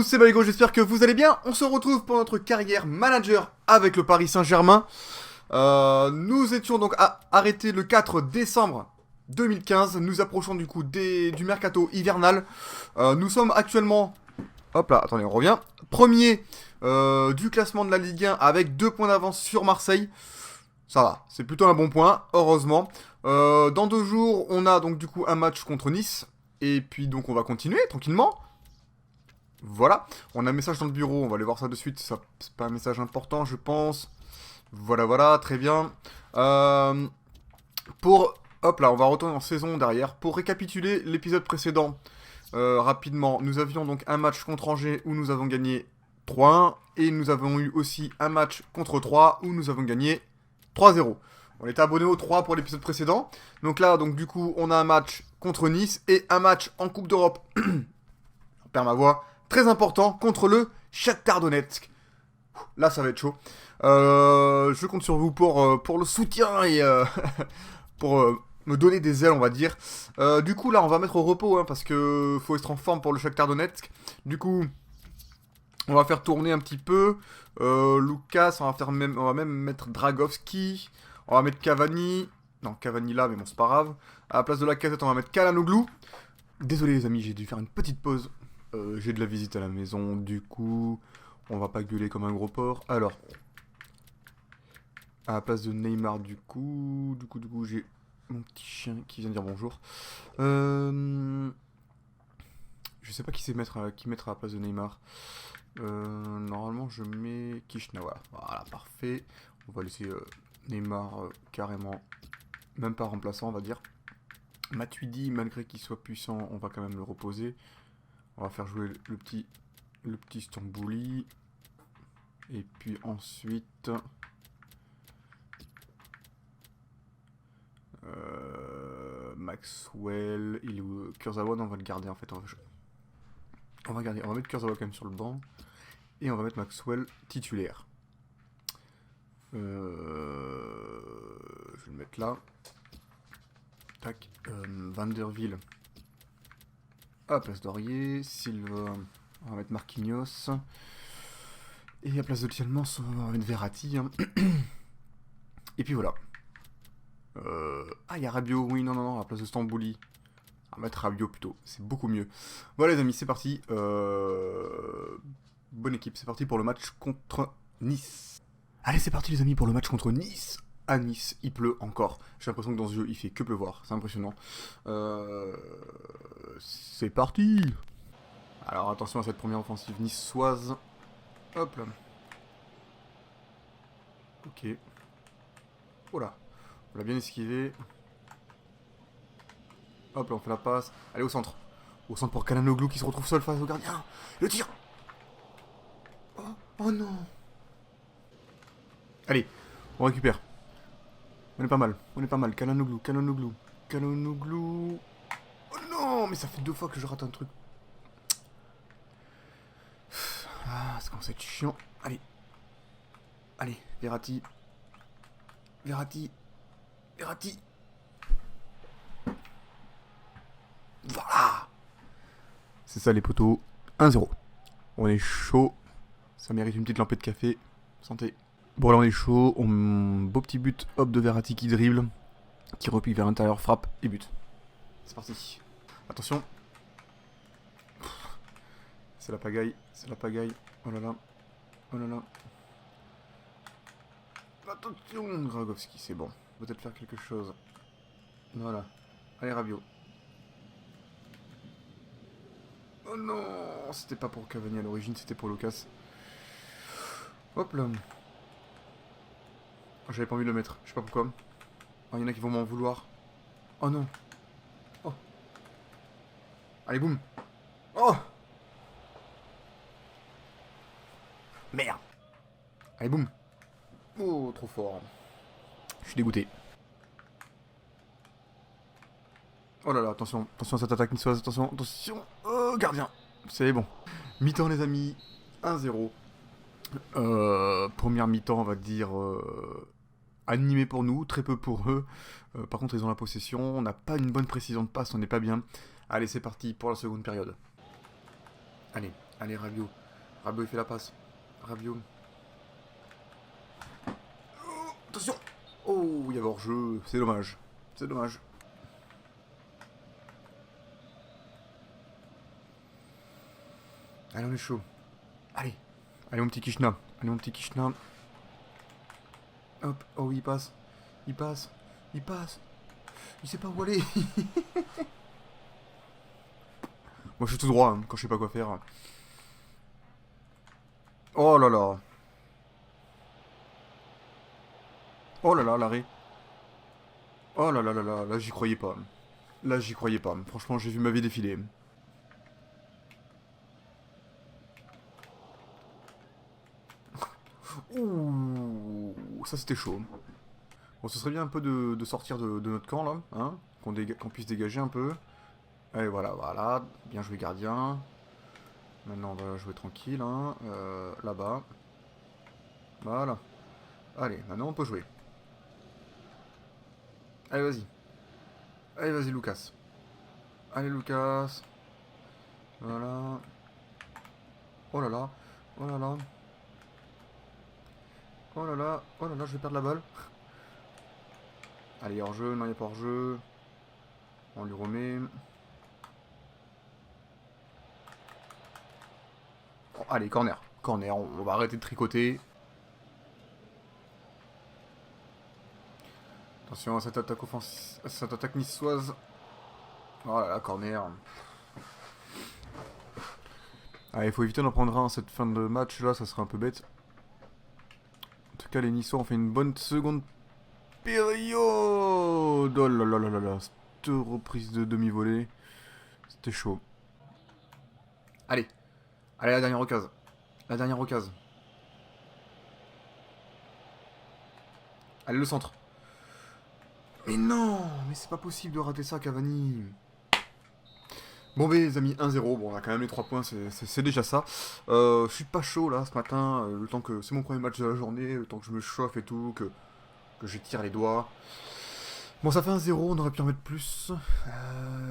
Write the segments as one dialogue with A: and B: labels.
A: tous, c'est Baligo, j'espère que vous allez bien. On se retrouve pour notre carrière manager avec le Paris Saint-Germain. Nous étions donc arrêtés le 4 décembre 2015. Nous approchons du coup du mercato hivernal. Nous sommes actuellement... Hop là, attendez, on revient. Premier du classement de la Ligue 1 avec 2 points d'avance sur Marseille. Ça va, c'est plutôt un bon point, heureusement. Dans 2 jours, on a donc du coup un match contre Nice. Et puis donc on va continuer tranquillement. Voilà, on a un message dans le bureau, on va aller voir ça de suite, ça, c'est pas un message important je pense. Voilà, très bien. Hop là, on va retourner en saison derrière. Pour récapituler l'épisode précédent, rapidement, nous avions donc un match contre Angers où nous avons gagné 3-1. Et nous avons eu aussi un match contre 3 où nous avons gagné 3-0. On était abonné aux 3 pour l'épisode précédent. Donc là, du coup, on a un match contre Nice et un match en Coupe d'Europe. On perd ma voix. Très important contre le Shakhtar Donetsk. Là, ça va être chaud. Je compte sur vous pour le soutien et pour me donner des ailes, on va dire. Du coup, là, on va mettre au repos hein, parce que faut être en forme pour le Shakhtar Donetsk. Du coup, on va faire tourner un petit peu. Lucas, on va même mettre Dragowski. On va mettre Cavani. Non, Cavani là, mais bon, c'est pas grave. À la place de la Lacazette, on va mettre Calhanoglu. Désolé les amis, j'ai dû faire une petite pause. J'ai de la visite à la maison, du coup, on va pas gueuler comme un gros porc. Alors, à la place de Neymar, du coup, j'ai mon petit chien qui vient dire bonjour. Je sais pas qui mettre à la place de Neymar. Normalement, je mets Kishnah, voilà, parfait. On va laisser Neymar carrément, même pas remplaçant, on va dire. Matuidi, malgré qu'il soit puissant, on va quand même le reposer. On va faire jouer le petit Stambouli. Et puis ensuite... Maxwell, Kurzawa, on va le garder en fait. On va mettre Kurzawa quand même sur le banc. Et on va mettre Maxwell titulaire. Je vais le mettre là. Tac. Vanderville. À la place d'Aurier, Silva, on va mettre Marquinhos. Et à la place de Thielmans, on va mettre Verratti. Hein. Et puis voilà. Il y a Rabiot, oui, non, à la place de Stambouli. On va mettre Rabiot plutôt, c'est beaucoup mieux. Voilà les amis, c'est parti. Bonne équipe, c'est parti pour le match contre Nice. Allez, c'est parti les amis pour le match contre Nice. À Nice, il pleut encore. J'ai l'impression que dans ce jeu, il fait que pleuvoir. C'est impressionnant. C'est parti. Alors attention à cette première offensive niçoise. Hop là. Ok. Oh là. On l'a bien esquivé. Hop là, on fait la passe. Allez, au centre. Au centre pour Calhanoglu qui se retrouve seul face au gardien. Le tir. Oh non. Allez, on récupère. On est pas mal. Calhanoglu. Oh non, mais ça fait 2 fois que je rate un truc. Ah, c'est comme ça être chiant. Allez, Verratti. Voilà. C'est ça les potos. 1-0. On est chaud. Ça mérite une petite lampée de café. Santé. Bon là on est chaud. Beau petit but. Hop de Verratti qui dribble. Qui repique vers l'intérieur. Frappe et but. C'est parti. Attention. C'est la pagaille. Oh là là. Attention, Dragowski, c'est bon. Peut-être faire quelque chose. Voilà. Allez, Rabiot. Oh non, c'était pas pour Cavani à l'origine, c'était pour Lucas. Hop là. J'avais pas envie de le mettre, je sais pas pourquoi. Oh, il y en a qui vont m'en vouloir. Oh non. Oh. Allez, boum. Oh. Merde. Allez, boum. Oh, trop fort. Je suis dégoûté. Oh là là, attention à cette attaque niçoise, attention. Oh, gardien. C'est bon. Mi-temps, les amis. 1-0. Première mi-temps, on va dire animé pour nous, très peu pour eux. Par contre, ils ont la possession. On n'a pas une bonne précision de passe, on n'est pas bien. Allez, c'est parti pour la seconde période. Allez, Allez, Rabiot. Rabiot, il fait la passe. Rabiot. Oh, attention. Oh, il y avait hors-jeu. C'est dommage. C'est dommage. Allez, on est chaud. Allez. Allez, mon petit Kishna. Allez, mon petit Kishna. Hop. Oh, oui, il passe. Il passe. Il passe. Il sait pas où aller. Moi, je suis tout droit hein, quand je sais pas quoi faire. Oh là là. Oh là là, l'arrêt. Oh là là là là. Là, j'y croyais pas. Là, j'y croyais pas. Franchement, j'ai vu ma vie défiler. Ouh. Ça, c'était chaud. Bon, ce serait bien un peu de sortir de notre camp, là. Hein, qu'on puisse dégager un peu. Allez, voilà, voilà. Bien joué, gardien. Maintenant, on va jouer tranquille. Hein. Là-bas. Voilà. Allez, maintenant, on peut jouer. Allez, vas-y. Allez, vas-y, Lucas. Allez, Lucas. Voilà. Oh là là. Oh là là. Oh là là. Oh là là, je vais perdre la balle. Allez, hors-jeu. Non, il n'y a pas hors-jeu. On lui remet. Oh, allez, corner. Corner, on va arrêter de tricoter. Attention à cette attaque offensive, cette attaque niçoise. Oh là là, corner. Ah, il faut éviter d'en prendre un cette fin de match là, ça serait un peu bête. En tout cas, les Niçois ont fait une bonne seconde période. Oh là là là là là, cette reprise de demi-volée, c'était chaud. Allez, allez, la dernière occasion. La dernière occasion. Allez, le centre. Mais non, mais c'est pas possible de rater ça, Cavani. Bon, ben les amis, 1-0. Bon, on a quand même les 3 points, c'est déjà ça. Je suis pas chaud là ce matin. Le temps que c'est mon premier match de la journée, le temps que je me chauffe et tout, que je tire les doigts. Bon, ça fait 1-0, on aurait pu en mettre plus.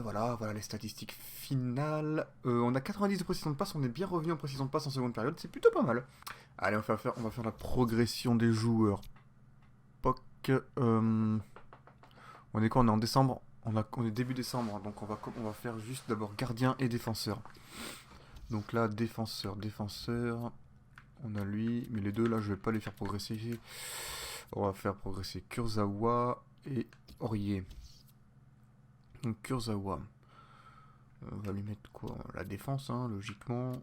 A: Voilà, voilà les statistiques finales. On a 90 de précision de passe, on est bien revenu en précision de passe en seconde période, c'est plutôt pas mal. Allez, on va faire la progression des joueurs. POC. On est quoi? On est en décembre. On est début décembre, hein, donc on va faire juste d'abord gardien et défenseur. Donc là, défenseur. On a lui, mais les deux là, je vais pas les faire progresser. On va faire progresser Kurzawa et Aurier. Donc Kurzawa. On va lui mettre quoi? La défense, hein, logiquement.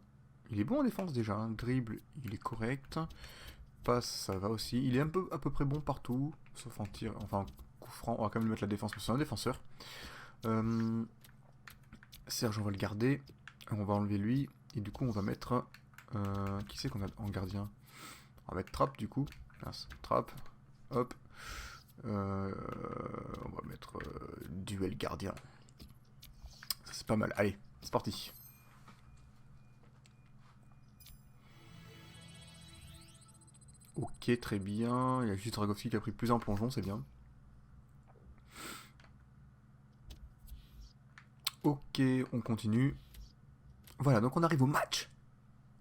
A: Il est bon en défense déjà. Hein. Dribble, il est correct. Passe, ça va aussi. Il est à peu près bon partout, sauf en tir. Enfin, coup franc. On va quand même lui mettre la défense, parce que c'est un défenseur. Serge, on va le garder. On va enlever lui. Et du coup, on va mettre... qui c'est qu'on a en gardien? On va mettre Trapp, du coup. Trapp. Hop. On va mettre duel gardien. Ça, c'est pas mal. Allez, c'est parti. Ok, très bien. Il y a juste Dragowski qui a pris plus un plongeon, c'est bien. Ok, on continue. Voilà, donc on arrive au match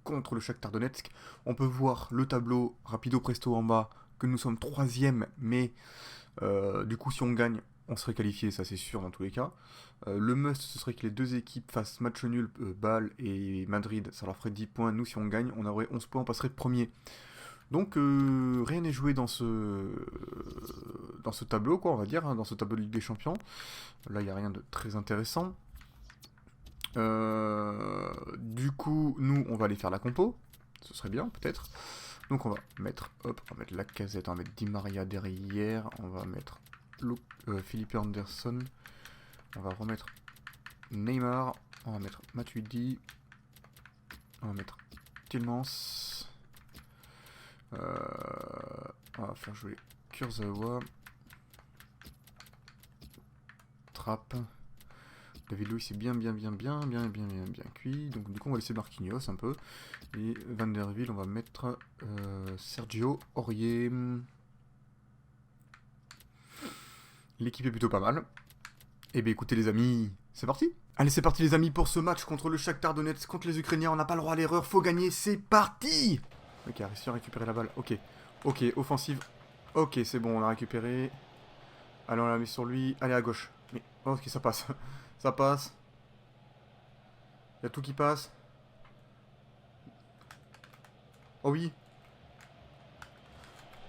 A: contre le Shakhtar Donetsk. On peut voir le tableau rapido presto en bas, que nous sommes 3e, mais du coup si on gagne, on serait qualifié, ça c'est sûr dans tous les cas. Le must, ce serait que les deux équipes fassent match nul, Bâle et Madrid, ça leur ferait 10 points. Nous, si on gagne, on aurait 11 points, on passerait premier. Donc rien n'est joué dans ce tableau, quoi, on va dire, hein, dans ce tableau de Ligue des Champions. Là, il n'y a rien de très intéressant. Du coup, nous, on va aller faire la compo. Ce serait bien, peut-être. Donc on va mettre, hop, on va mettre Lacazette, on va mettre Di Maria derrière, on va mettre Philippe Anderson, on va remettre Neymar, on va mettre Matuidi, on va mettre Tillmans, on va faire jouer Kurzawa, Trapp. David Luiz est bien cuit. Donc du coup on va laisser Marquinhos un peu. Et Van der Ville, on va mettre Sergio Aurier. L'équipe est plutôt pas mal. Et bien écoutez les amis, c'est parti! Allez, c'est parti les amis pour ce match contre le Shakhtar Donetsk, contre les Ukrainiens. On n'a pas le droit à l'erreur, faut gagner, c'est parti. Ok, a réussi à récupérer la balle. Ok, ok, offensive. Ok, c'est bon, on a récupéré. Allez, on l'a mis sur lui. Allez, à gauche. Mais, ok, ça passe. Ça passe. Il y a tout qui passe. Oh oui.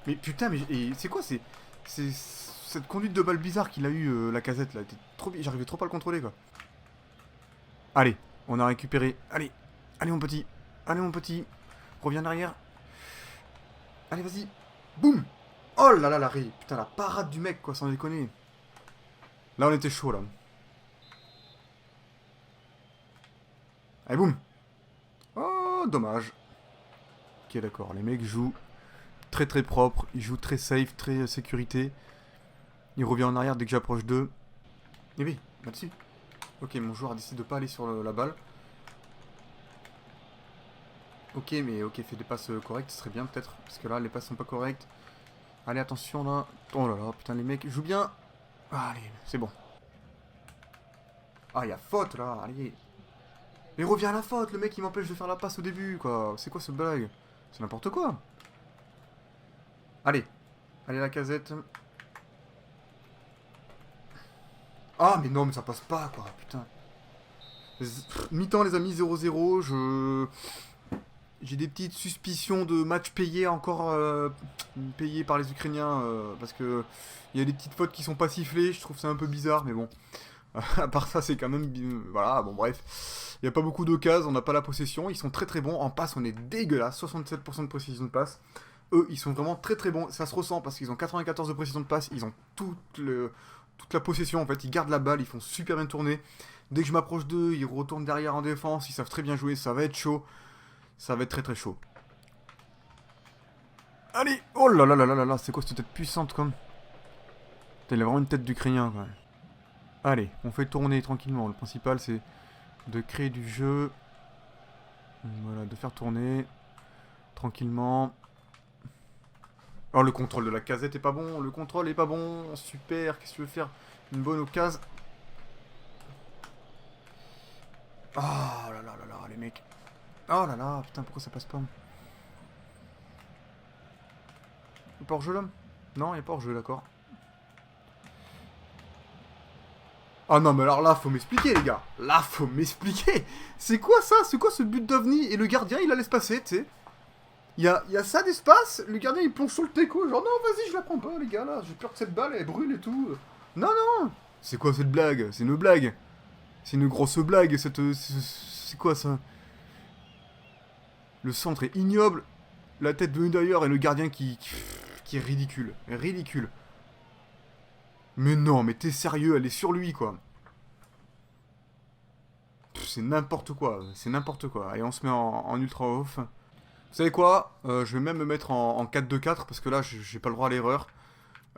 A: Mais putain, mais c'est quoi c'est cette conduite de balle bizarre qu'il a eu la casette là. J'arrivais trop pas à le contrôler quoi. Allez, on a récupéré. Allez, allez mon petit. Allez mon petit. Reviens en arrière. Allez, vas-y. Boum. Oh là là, l'arrêt. Putain, la parade du mec quoi, sans déconner. Là, on était chaud là. Allez, boum. Oh, dommage. Ok, d'accord. Les mecs jouent très très propre. Ils jouent très safe, très sécurité. Il revient en arrière dès que j'approche d'eux. Eh oui, là-dessus. Ok, mon joueur a décidé de pas aller sur la balle. Ok, mais ok, fais des passes correctes, ce serait bien peut-être. Parce que là, les passes sont pas correctes. Allez, attention là. Oh là là, putain, les mecs jouent bien. Ah, allez, c'est bon. Ah, il y a faute là, allez. Mais reviens à la faute, le mec il m'empêche de faire la passe au début, quoi. C'est quoi ce blague? C'est n'importe quoi. Allez, allez la casette. Ah, mais non, mais ça passe pas, quoi, putain. Mi-temps, les amis, 0-0. J'ai des petites suspicions de match payé encore payé par les Ukrainiens parce que il y a des petites fautes qui sont pas sifflées. Je trouve ça un peu bizarre, mais bon. À part ça, c'est quand même voilà. Bon, bref, il y a pas beaucoup d'occasions. On n'a pas la possession. Ils sont très très bons en passe. On est dégueulasse. 67% de précision de passe. Eux, ils sont vraiment très très bons. Ça se ressent parce qu'ils ont 94 de précision de passe. Ils ont toute la possession en fait. Ils gardent la balle. Ils font super bien tourner. Dès que je m'approche d'eux, ils retournent derrière en défense. Ils savent très bien jouer. Ça va être chaud. Ça va être très très chaud. Allez. Oh là là là là là là. C'est quoi cette tête puissante comme. Putain, il a vraiment une tête d'Ukrainien quand même. Allez, on fait tourner tranquillement. Le principal c'est de créer du jeu. Voilà, de faire tourner tranquillement. Oh, le contrôle de la casette est pas bon. Le contrôle est pas bon. Super. Qu'est-ce que tu veux faire? Une bonne occasion. Oh là là là là, les mecs. Oh là là, putain, pourquoi ça passe pas? Y'a pas hors-jeu là? Non, y'a pas hors-jeu, d'accord. Ah non, mais alors là, faut m'expliquer, les gars. Là, faut m'expliquer. C'est quoi ça? C'est quoi ce but d'OVNI? Et le gardien, il la laisse passer, tu sais. Il y a ça d'espace, le gardien il plonge sur le teco, genre non, vas-y, je la prends pas, les gars, là, j'ai peur que cette balle elle brûle et tout. Non, non. C'est quoi cette blague? C'est une blague. C'est une grosse blague, c'est quoi ça? Le centre est ignoble, la tête venue d'ailleurs et le gardien qui est ridicule. Ridicule. Mais non, mais t'es sérieux, elle est sur lui, quoi. C'est n'importe quoi, c'est n'importe quoi. Allez, on se met en ultra off. Vous savez quoi? Je vais même me mettre en 4-2-4 parce que là, j'ai pas le droit à l'erreur.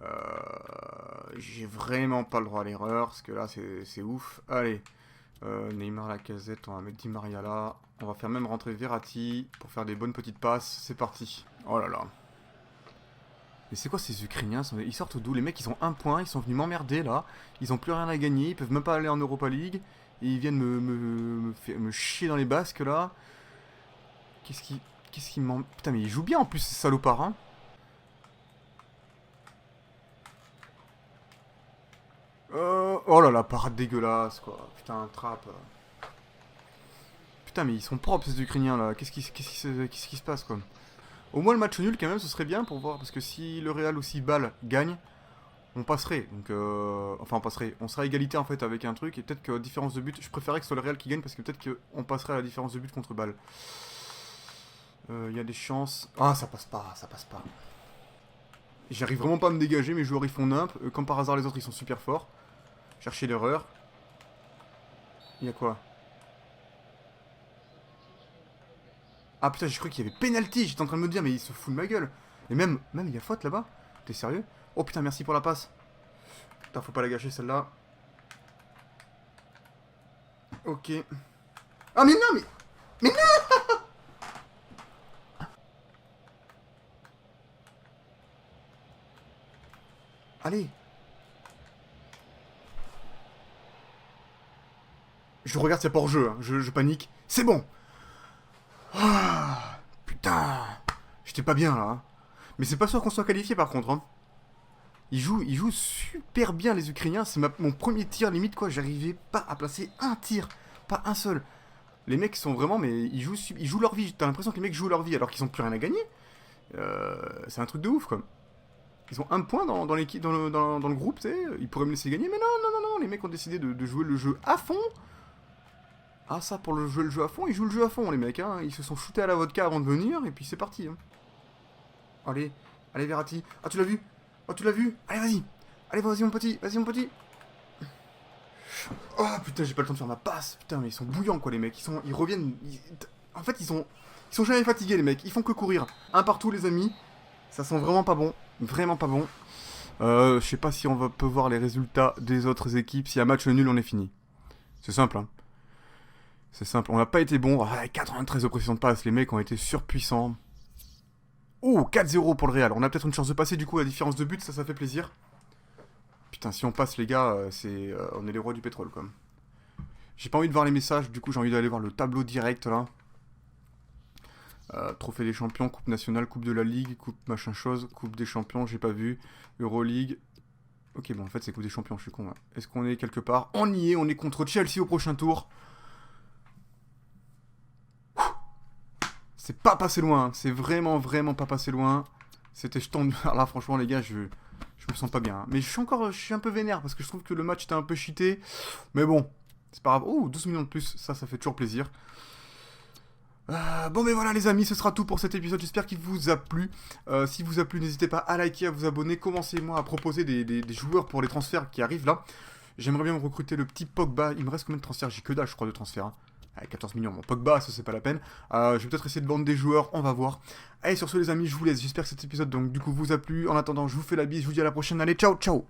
A: Euh, j'ai vraiment pas le droit à l'erreur parce que là, c'est ouf. Allez, Neymar, la casette, on va mettre Di Maria là. On va faire même rentrer Verratti pour faire des bonnes petites passes. C'est parti. Oh là là. Mais c'est quoi ces Ukrainiens? Ils sortent d'où? Les mecs, ils ont un point, ils sont venus m'emmerder là. Ils ont plus rien à gagner, ils peuvent même pas aller en Europa League. Et ils viennent me chier dans les basques là. Qu'est-ce qui m'en. Putain, mais ils jouent bien en plus, ces salopards, hein. Oh là là, parade dégueulasse quoi. Putain, trappe. Putain, mais ils sont propres ces Ukrainiens là. Qu'est-ce qui se passe quoi? Au moins le match nul quand même, ce serait bien pour voir. Parce que si le Real aussi balle gagne, on passerait. Donc, enfin, on passerait. On serait à égalité en fait avec un truc. Et peut-être que différence de but, je préférais que ce soit le Real qui gagne parce que peut-être qu'on passerait à la différence de but contre balle. Il y a des chances. Ah, ça passe pas, ça passe pas. J'arrive vraiment pas à me dégager, mes joueurs ils font nimp. Comme par hasard, les autres ils sont super forts. Chercher l'erreur. Il y a quoi? Ah putain, j'ai cru qu'il y avait penalty. J'étais en train de me dire, mais il se fout de ma gueule. Et même il y a faute là-bas. T'es sérieux? Oh putain, merci pour la passe. Putain, faut pas la gâcher celle-là. Ok. Ah mais non, mais non. Allez. Je regarde s'il n'y a pas hors-jeu, hein. Je panique. C'est bon. Ah, putain. J'étais pas bien, là. Hein. Mais c'est pas sûr qu'on soit qualifié, par contre. Hein. Ils jouent super bien, les Ukrainiens. C'est mon premier tir, limite, quoi. J'arrivais pas à placer un tir. Pas un seul. Les mecs sont vraiment... Mais ils jouent leur vie. T'as l'impression que les mecs jouent leur vie alors qu'ils ont plus rien à gagner. C'est un truc de ouf, quoi. Ils ont un point dans l'équipe, dans le groupe, tu sais. Ils pourraient me laisser gagner. Mais non. Les mecs ont décidé de jouer le jeu à fond. Ah, ça, pour jouer le jeu à fond, ils jouent le jeu à fond, les mecs. Hein. Ils se sont shootés à la vodka avant de venir. Et puis c'est parti. Hein. Allez, Verratti. Ah, tu l'as vu? Oh, tu l'as vu? Allez, vas-y. Allez, vas-y, mon petit. Vas-y, mon petit. Oh, putain, j'ai pas le temps de faire ma passe. Putain, mais ils sont bouillants, quoi, les mecs. Ils reviennent... En fait, ils sont jamais fatigués, les mecs. Ils font que courir. Un partout, les amis. Ça sent vraiment pas bon. Vraiment pas bon. Je sais pas si peut voir les résultats des autres équipes. S'il y a match nul, on est fini. C'est simple, hein. C'est simple. On n'a pas été bon. 93 de précision de passe. Les mecs ont été surpuissants. Oh, 4-0 pour le Real. On a peut-être une chance de passer, du coup, à la différence de but. Ça fait plaisir. Putain, si on passe, les gars, on est les rois du pétrole, quoi. J'ai pas envie de voir les messages. Du coup, j'ai envie d'aller voir le tableau direct, là. Trophée des champions, coupe nationale, coupe de la ligue, coupe machin chose, coupe des champions, j'ai pas vu, Euroleague. Ok, bon, en fait, c'est coupe des champions, je suis con, là. Est-ce qu'on est quelque part? On y est, on est contre Chelsea au prochain tour. C'est pas passé loin, c'est vraiment pas passé loin. C'était jeton. Alors là, franchement, les gars, je me sens pas bien. Hein. Mais je suis un peu vénère parce que je trouve que le match était un peu cheaté. Mais bon, c'est pas grave. Oh, 12 millions de plus, ça fait toujours plaisir. Bon, mais voilà, les amis, ce sera tout pour cet épisode. J'espère qu'il vous a plu. Si vous a plu, n'hésitez pas à liker, à vous abonner. Commencez-moi à proposer des joueurs pour les transferts qui arrivent là. J'aimerais bien me recruter le petit Pogba. Il me reste combien de transferts? J'ai que dalle, je crois, de transferts. Hein. 14 millions, bon, Pogba, ça c'est pas la peine. Je vais peut-être essayer de vendre des joueurs, on va voir. Allez, sur ce, les amis, je vous laisse. J'espère que cet épisode, donc, du coup, vous a plu. En attendant, je vous fais la bise. Je vous dis à la prochaine. Allez, ciao, ciao.